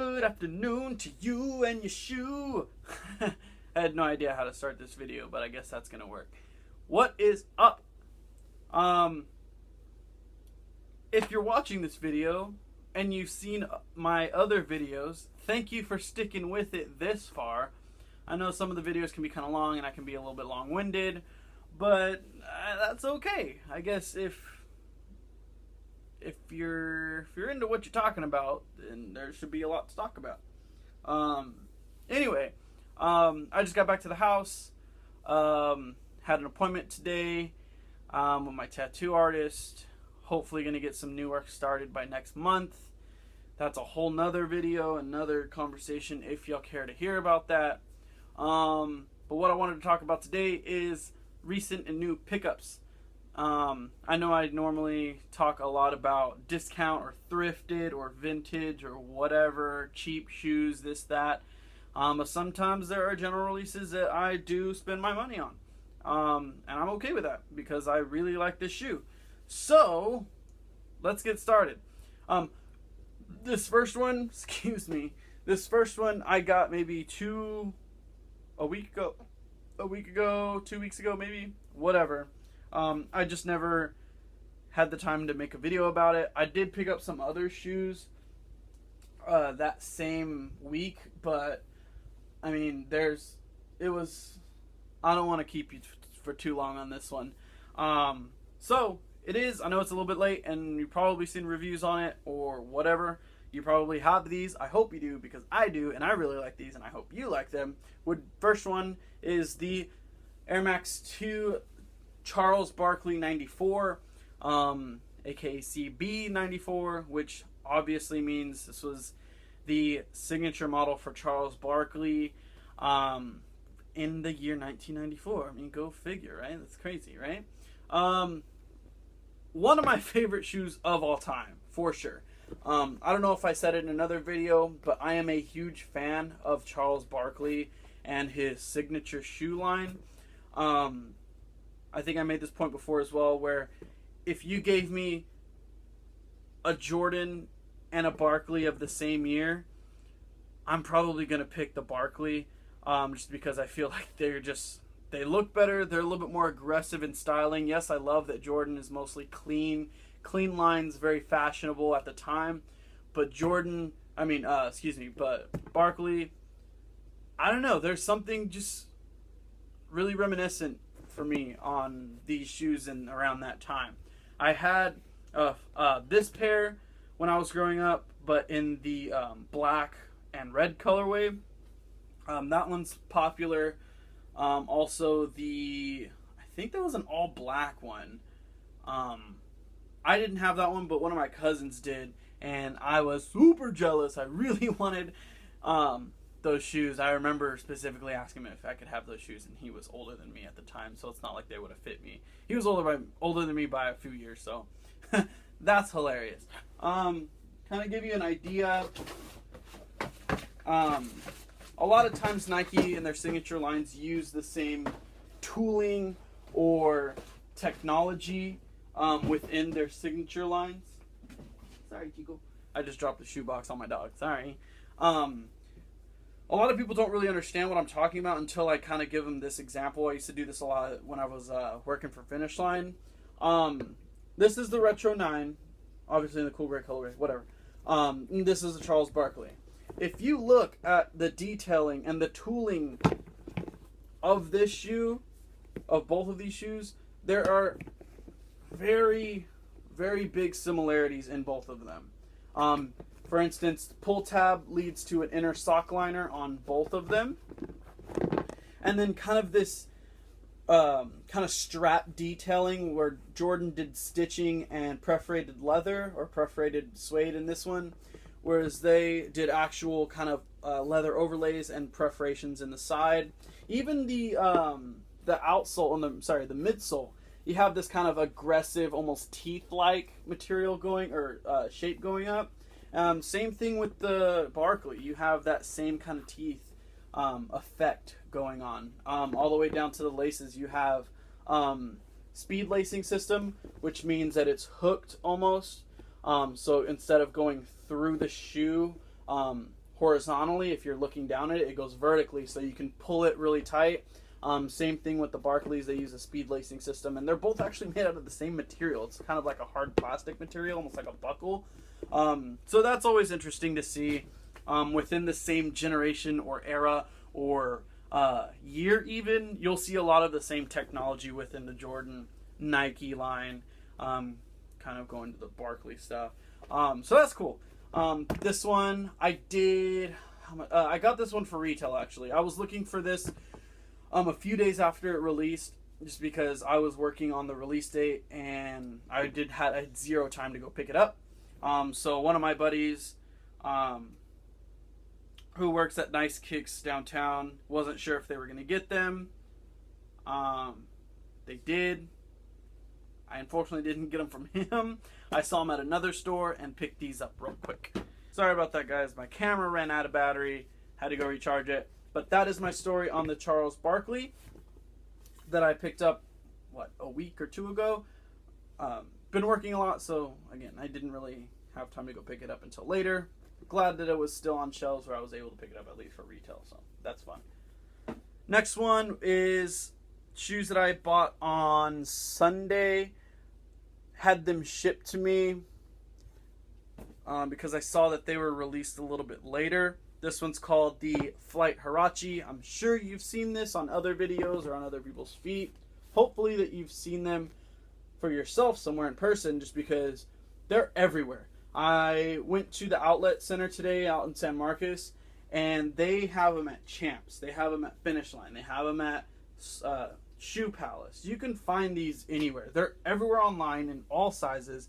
Good afternoon to you and your shoe. I had no idea how to start this video, but I guess that's gonna work. What is up? If you're watching this video and you've seen my other videos, thank you for sticking with it this far. I know some of the videos can be kind of long and I can be a little bit long-winded, but that's okay. I guess if you're into what you're talking about, then there should be a lot to talk about. Anyway, I just got back to the house. Had an appointment today with my tattoo artist. Hopefully going to get some new work started by next month. That's a whole nother video, another conversation if y'all care to hear about that. But what I wanted to talk about today is recent and new pickups. I know I normally talk a lot about discount or thrifted or vintage or whatever, cheap shoes, this, that. But sometimes there are general releases that I do spend my money on. And I'm okay with that because I really like this shoe. So, let's get started. This first one, this first one I got maybe a week ago, 2 weeks ago maybe, whatever. I just never had the time to make a video about it. I did pick up some other shoes that same week, but I mean, I don't want to keep you for too long on this one. So it is, I know it's a little bit late and you've probably seen reviews on it or whatever. You probably have these. I hope you do because I do, and I really like these and I hope you like them. First one is the Air Max 2 Charles Barkley 94, aka CB 94, which obviously means this was the signature model for Charles Barkley in the year 1994. I mean, go figure, right? That's crazy, right? One of my favorite shoes of all time, for sure. I don't know if I said it in another video, but I am a huge fan of Charles Barkley and his signature shoe line. I think I made this point before as well, where if you gave me a Jordan and a Barkley of the same year, I'm probably going to pick the Barkley, just because I feel like they look better. They're a little bit more aggressive in styling. Yes, I love that Jordan is mostly clean lines, very fashionable at the time. But but Barkley, I don't know. There's something just really reminiscent for me on these shoes and around that time. I had this pair when I was growing up, but in the black and red colorway. That one's popular. Also I think there was an all black one. I didn't have that one, but one of my cousins did, and I was super jealous. I really wanted those shoes. I remember specifically asking him if I could have those shoes, and he was older than me at the time, so it's not like they would have fit me. He was older than me by a few years, so that's hilarious. Kind of give you an idea. A lot of times Nike and their signature lines use the same tooling or technology within their signature lines. Sorry, Chico. I just dropped the shoebox on my dog. Sorry. A lot of people don't really understand what I'm talking about until I kind of give them this example. I used to do this a lot when I was working for Finish Line. This is the Retro 9, obviously in the cool gray colorway, whatever. This is a Charles Barkley. If you look at the detailing and the tooling of this shoe, of both of these shoes, there are very, very big similarities in both of them. For instance, pull tab leads to an inner sock liner on both of them. And then kind of this kind of strap detailing where Jordan did stitching and perforated leather or perforated suede in this one, whereas they did actual kind of leather overlays and perforations in the side. Even the outsole, the midsole, you have this kind of aggressive, almost teeth-like material going, or shape going up. Same thing with the Barkley. You have that same kind of teeth effect going on. All the way down to the laces, you have speed lacing system, which means that it's hooked almost. So instead of going through the shoe horizontally. If you're looking down at it, it goes vertically, so you can pull it really tight. Same thing with the Barkleys. They use a speed lacing system, and they're both actually made out of the same material. It's kind of like a hard plastic material, almost like a buckle. So that's always interesting to see within the same generation or era or year even. You'll see a lot of the same technology within the Jordan Nike line, kind of going to the Barkley stuff. So that's cool. This one I got this one for retail actually. I was looking for this a few days after it released, just because I was working on the release date and I had zero time to go pick it up. So one of my buddies, who works at Nice Kicks downtown, wasn't sure if they were going to get them. They did. I unfortunately didn't get them from him. I saw them at another store and picked these up real quick. Sorry about that, guys. My camera ran out of battery. Had to go recharge it. But that is my story on the Charles Barkley that I picked up, a week or two ago. Been working a lot, so again, I didn't really have time to go pick it up until later. Glad that it was still on shelves where I was able to pick it up at least for retail, so that's fun. Next one is shoes that I bought on Sunday. Had them shipped to me because I saw that they were released a little bit later. This one's called the Flight Huarache. I'm sure you've seen this on other videos or on other people's feet. Hopefully that you've seen them for yourself somewhere in person, just because they're everywhere. I went to the outlet center today out in San Marcos, and they have them at Champs. They have them at Finish Line. They have them at Shoe Palace. You can find these anywhere. They're everywhere online in all sizes.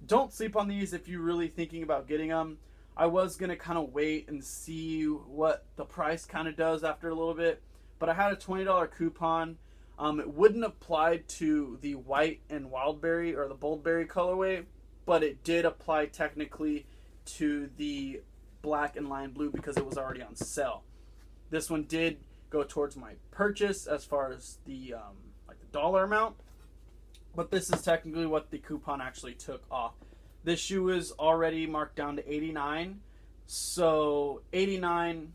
Don't sleep on these if you're really thinking about getting them. I was going to kind of wait and see what the price kind of does after a little bit, but I had a $20 coupon. It wouldn't apply to the white and wildberry or the boldberry colorway, but it did apply technically to the black and lime blue because it was already on sale. This one did go towards my purchase as far as the like the dollar amount, but this is technically what the coupon actually took off. This shoe is already marked down to 89, so 89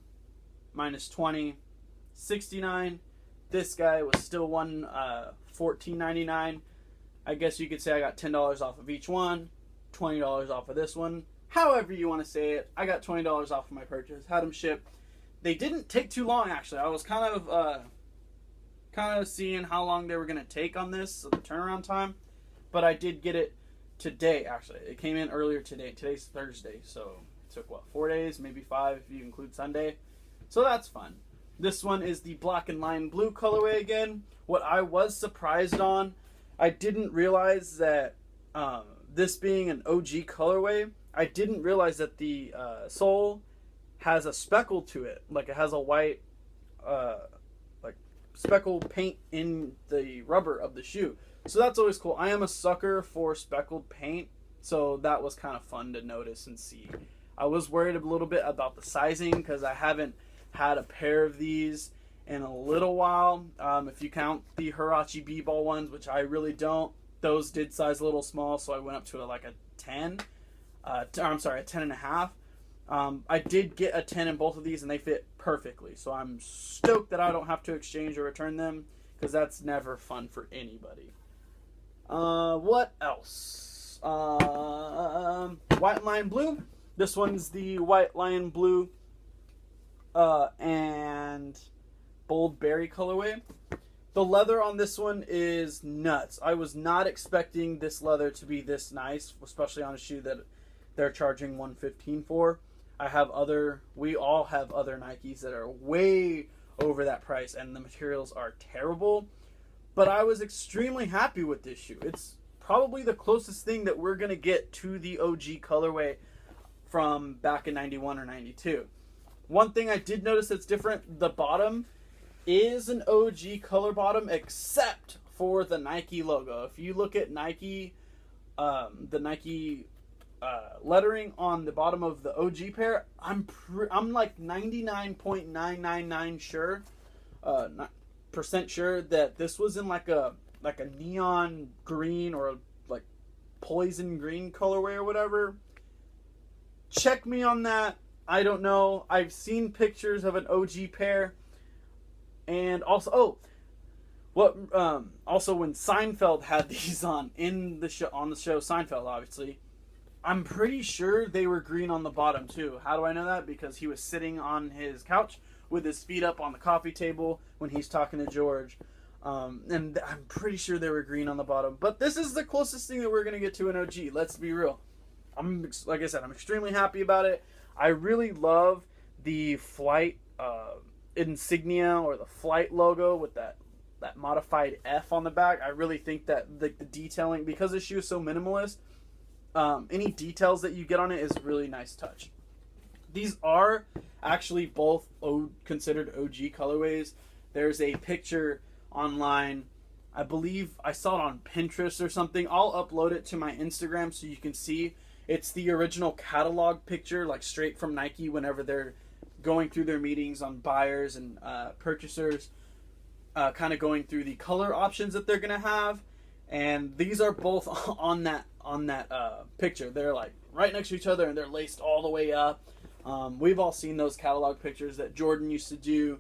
minus 20, 69. This guy was still $14.99. I guess you could say I got $10 off of each one, $20 off of this one. However you want to say it, I got $20 off of my purchase. Had them shipped. They didn't take too long, actually. I was kind of seeing how long they were going to take on this, so the turnaround time. But I did get it today, actually. It came in earlier today. Today's Thursday, so it took, 4 days, maybe 5 if you include Sunday. So that's fun. This one is the black and lime blue colorway again. What I was surprised on, I didn't realize that this being an OG colorway, I didn't realize that the sole has a speckle to it. Like it has a white like speckled paint in the rubber of the shoe. So that's always cool. I am a sucker for speckled paint, so that was kind of fun to notice and see. I was worried a little bit about the sizing because I haven't had a pair of these in a little while. If you count the Huarache B-ball ones, which I really don't, those did size a little small, so I went up to like a 10. I'm sorry, a 10.5. I did get a 10 in both of these, and they fit perfectly. So I'm stoked that I don't have to exchange or return them, because that's never fun for anybody. What else? White Lion Blue. This one's the White Lion Blue and Bold Berry colorway. The leather on this one is nuts. I was not expecting this leather to be this nice, especially on a shoe that they're charging $115 for. We all have other Nikes that are way over that price, and the materials are terrible. But I was extremely happy with this shoe. It's probably the closest thing that we're going to get to the OG colorway from back in 91 or 92. One thing I did notice that's different, the bottom is an OG color bottom except for the Nike logo. If you look at Nike, the Nike lettering on the bottom of the OG pair, I'm like 99.999 sure, percent sure that this was in like a neon green or like poison green colorway or whatever. Check me on that. I don't know. I've seen pictures of an OG pair, and also also when Seinfeld had these on the show Seinfeld, obviously, I'm pretty sure they were green on the bottom too. How do I know that? Because he was sitting on his couch with his feet up on the coffee table when he's talking to George. And I'm pretty sure they were green on the bottom. But this is the closest thing that we're going to get to an OG. Let's be real. Like I said, I'm extremely happy about it. I really love the flight insignia or the flight logo with that modified F on the back. I really think that the detailing, because the shoe is so minimalist, any details that you get on it is a really nice touch. These are actually both considered OG colorways. There's a picture online, I believe I saw it on Pinterest or something. I'll upload it to my Instagram so you can see. It's the original catalog picture, like straight from Nike whenever they're going through their meetings on buyers and purchasers, kind of going through the color options that they're going to have. And these are both on that picture. They're like right next to each other and they're laced all the way up. We've all seen those catalog pictures that Jordan used to do.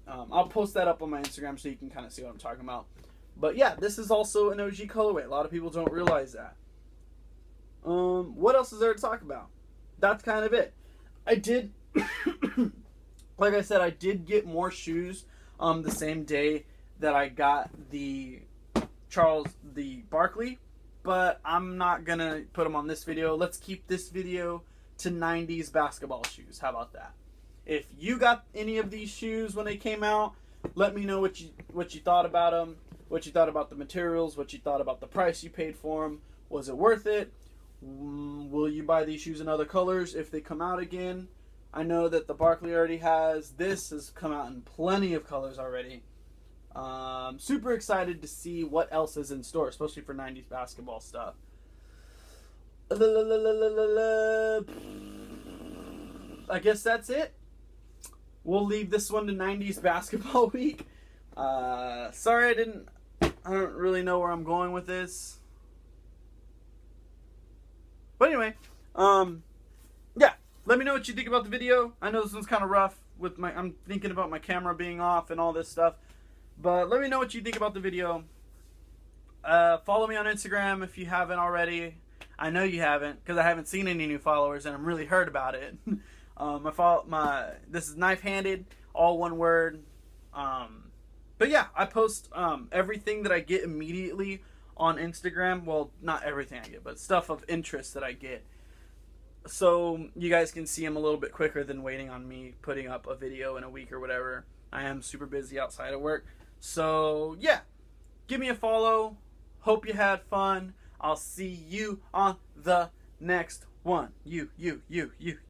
I'll post that up on my Instagram so you can kind of see what I'm talking about. But yeah, this is also an OG colorway. A lot of people don't realize that. What else is there to talk about? That's kind of it. I did, like I said, I did get more shoes the same day that I got the Barkley, but I'm not going to put them on this video. Let's keep this video to 90s basketball shoes. How about that? If you got any of these shoes when they came out, let me know what you thought about them, what you thought about the materials, what you thought about the price you paid for them. Was it worth it? Will you buy these shoes in other colors if they come out again? I know that the Barkley already has. This has come out in plenty of colors already. Super excited to see what else is in store, especially for 90s basketball stuff. I guess that's it. We'll leave this one to 90s basketball week. Sorry I don't really know where I'm going with this. But anyway, yeah, let me know what you think about the video. I know this one's kind of rough with I'm thinking about my camera being off and all this stuff. But let me know what you think about the video. Follow me on Instagram if you haven't already. I know you haven't because I haven't seen any new followers and I'm really hurt about it. This is Knife Handed, all one word. But yeah, I post everything that I get immediately on Instagram. Well, not everything I get, but stuff of interest that I get. So you guys can see them a little bit quicker than waiting on me putting up a video in a week or whatever. I am super busy outside of work. So yeah, give me a follow. Hope you had fun. I'll see you on the next one. You.